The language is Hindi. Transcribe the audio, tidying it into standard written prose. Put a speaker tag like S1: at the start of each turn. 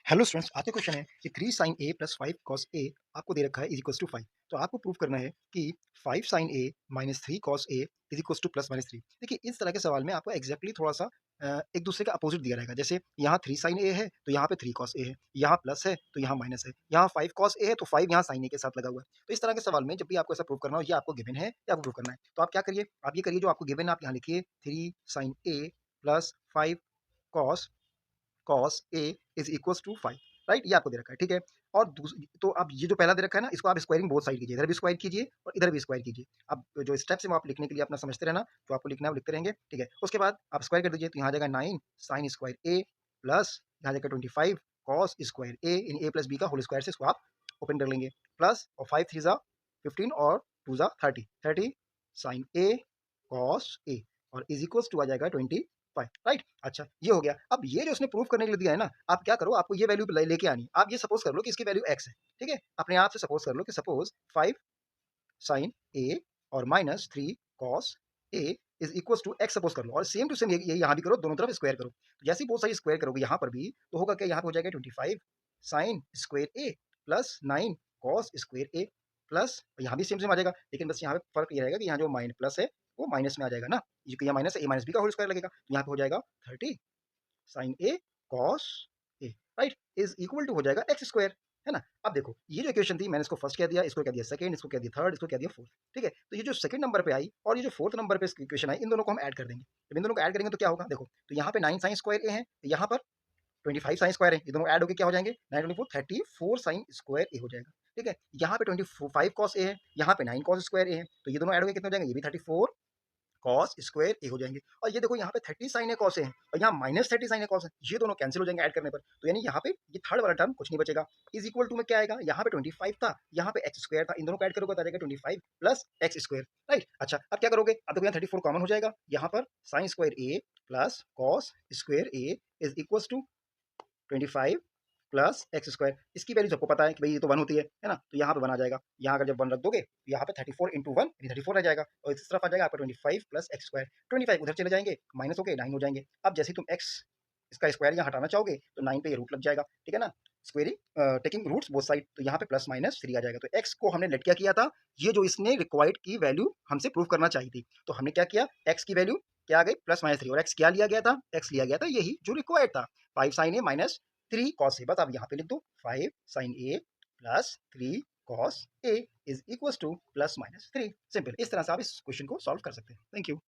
S1: हेलो स्टूडेंट्स, आज का क्वेश्चन है कि 3 sin a plus 5 cos a आपको दे रखा है इज इक्वल्स टू 5। तो आपको प्रूव करना है कि 5 sin a minus 3 cos a is equals to plus minus 3। देखिए, इस तरह के सवाल में आपको एग्जैक्टली थोड़ा सा एक दूसरे का अपोजिट दिया रहेगा। जैसे यहाँ 3 sin a है तो यहाँ पे 3 cos a है, यहाँ प्लस है तो यहाँ माइनस है, यहाँ 5 cos a है तो 5 यहाँ sin a के साथ लगा हुआ है। तो इस तरह के सवाल में जब भी आपको ऐसा प्रूव करना हो, ये आपको गिवन है या आपको प्रूव करना है, तो आप क्या करिए, आप ये करिए जो आपको गिवन है आप यहाँ लिखिए 3 sin a plus 5 cos cos a is equals to 5। Right, ये आपको दे रखा है, ठीक है। और तो अब ये जो पहला दे रखा है ना, इसको आप स्क्वायरिंग बोथ साइड कीजिए, इधर भी स्क्वायर कीजिए और इधर भी स्क्वायर कीजिए। अब जो स्टेप्स है वो आप लिखने के लिए अपना समझते रहना, जो आपको लिखना है वो लिखते रहेंगे, ठीक है। उसके बाद आप स्क्वायर कर दीजिए, तो यहाँ आ जाएगा 9 साइन स्क्वायर ए प्लस यहाँ जाएगा 25 कॉस स्क्वायर ए इन ए प्लस बी का होल स्क्वायर से इसको आप ओपन कर लेंगे। प्लस और 5 3 जा 15 और 2 जा 30 साइन ए कॉस ए और इज इक्वल्स टू आ जाएगा 25। राइट, अच्छा ये हो गया। अब ये जो उसने प्रूफ करने के लिए दिया है ना, आप क्या करो, आपको ये वैल्यू लेके आनी। आप ये सपोज कर लो कि इसकी वैल्यू x है, ठीक है। अपने आप से सपोज कर लो कि सपोज 5 साइन ए और minus 3 cos a is equal to x suppose कर लो, और सेम टू सेम ये यहाँ भी करो, दोनों तरफ स्क्वायर करो। तो जैसे ही बहुत सारी स्क्वायर करोगे यहाँ पर भी, तो होगा क्या, यहाँ पे हो जाएगा 25 sign square a plus 9 cos square a plus यहाँ भी सेम सेम आ जाएगा, लेकिन बस यहाँ पे फर्क ये रहेगा कि यहाँ जो माइनस प्लस है वो माइनस में आ जाएगा ना, ये यहाँ माइनस है, ए माइनस बी का होल स्क्वायर लगेगा, तो यहाँ पे हो जाएगा 30 sine a cos a, right, is equal to हो जाएगा एक्स स्क्वायर, है ना। अब देखो, ये जो इक्वेशन थी मैंने इसको फर्स्ट कह दिया, इसको कह दिया सेकंड, इसको कह दिया थर्ड, इसको कह दिया फोर्थ, ठीक है। तो ये जो सेकंड नंबर पे आई और ये जो फोर्थ नंबर पे इक्वेशन आई, इन दोनों को हम ऐड कर देंगे। जब इन दोनों को ऐड करेंगे तो क्या होगा, देखो, तो यहाँ पे 9 साइन स्क्वायर ए है, यहाँ पर 25 साइन स्क्वायर है, ये दोनों ऐड होकर क्या हो जाएंगे, 9 24 34 साइन स्क्वायर ए हो जाएगा, ठीक है। यहाँ पे 25 कॉस ए है, यहाँ पे 9 कॉस स्क्वायर ए है, तो ये दोनों ऐड होकर कितने हो जाएंगे, ये भी 34 कॉस स्क्वायर ए हो जाएंगे। और ये देखो यहाँ पे 30 साइन ए कॉस ए है और यहाँ माइनस 30 साइन ए कॉस है, ये दोनों कैंसिल हो जाएंगे ऐड करने पर। तो यानी यहाँ पे ये थर्ड वाला टर्म कुछ नहीं बचेगा। इज इक्वल टू में क्या आएगा, यहाँ पे 25 था, यहाँ पे एक्स स्क्वायर था, इन दोनों को ऐड करोगे तो आ जाएगा 25 प्लस एक्स स्क्वायर। राइट, अच्छा अब क्या करोगे, अब देखो यहाँ 34 कॉमन हो जाएगा, यहाँ पर sine square a plus cos square a is equal to 25 plus x square. इसकी वैल्यू सबको पता है कि भाई ये तो 1 होती है ना, तो यहाँ पे 1 आ जाएगा। यहाँ अगर जब 1 रख दोगे तो यहाँ पे 34 इंटू 1 34 रह जाएगा, और इस तरफ आ जाएगा आपका 25 प्लस एक्स स्क्वायर। 25 उधर चले जाएंगे, माइनस हो गए 9 हो जाएंगे। अब जैसे ही तुम एक्स इसका स्क्वायर यहाँ हटाना चाहोगे तो 9 पे ये रूट लग जाएगा, ठीक है ना, squaring taking roots both side, तो यहाँ पे प्लस माइनस 3 आ जाएगा। तो एक्स को हमने लेट क्या किया था, ये जो इसने रिक्वायर्ड की वैल्यू हमसे प्रूव करना चाहिए थी, तो हमने क्या किया, एक्स की वैल्यू क्या आ गई प्लस माइनस 3, और एक्स क्या लिया गया था, एक्स लिया गया था यही जो रिक्वायर्ड था, 5 sine a minus 3 cos a. बस आप यहाँ पे लिख दो 5 sine a plus 3 cos a is equal to plus minus 3। Simple, इस तरह से आप इस क्वेश्चन को सॉल्व कर सकते हैं। Thank you.